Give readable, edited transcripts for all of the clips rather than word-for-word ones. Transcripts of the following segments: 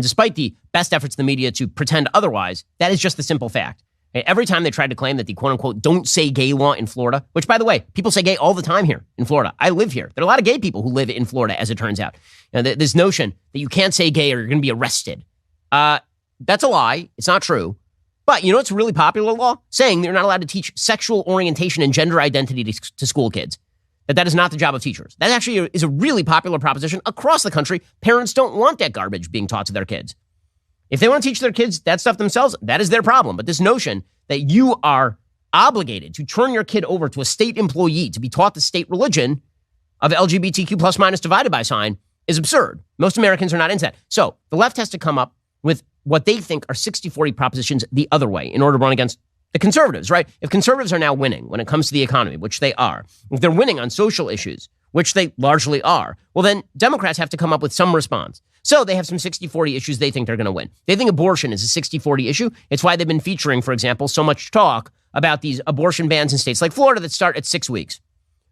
Despite the best efforts of the media to pretend otherwise, that is just the simple fact. Every time they tried to claim that the quote-unquote don't say gay law in Florida, which, by the way, people say gay all the time here in Florida. I live here. There are a lot of gay people who live in Florida, as it turns out. This notion that you can't say gay or you're going to be arrested. That's a lie. It's not true. But you know what's a really popular law? Saying they're not allowed to teach sexual orientation and gender identity to school kids. That is not the job of teachers. That actually is a really popular proposition across the country. Parents don't want that garbage being taught to their kids. If they want to teach their kids that stuff themselves, that is their problem. But this notion that you are obligated to turn your kid over to a state employee to be taught the state religion of LGBTQ plus minus divided by sign is absurd. Most Americans are not into that. So the left has to come up with what they think are 60-40 propositions the other way in order to run against the conservatives, right? If conservatives are now winning when it comes to the economy, which they are, if they're winning on social issues, which they largely are, well, then Democrats have to come up with some response. So they have some 60-40 issues they think they're going to win. They think abortion is a 60-40 issue. It's why they've been featuring, for example, so much talk about these abortion bans in states like Florida that start at 6 weeks.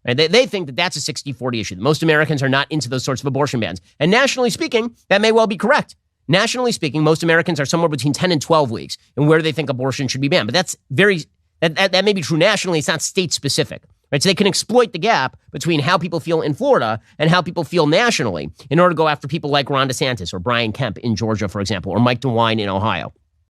Right? They think that that's a 60-40 issue. Most Americans are not into those sorts of abortion bans. And nationally speaking, that may well be correct. Nationally speaking, most Americans are somewhere between 10 and 12 weeks in where they think abortion should be banned. But that may be true nationally. It's not state specific. Right? So they can exploit the gap between how people feel in Florida and how people feel nationally in order to go after people like Ron DeSantis or Brian Kemp in Georgia, for example, or Mike DeWine in Ohio.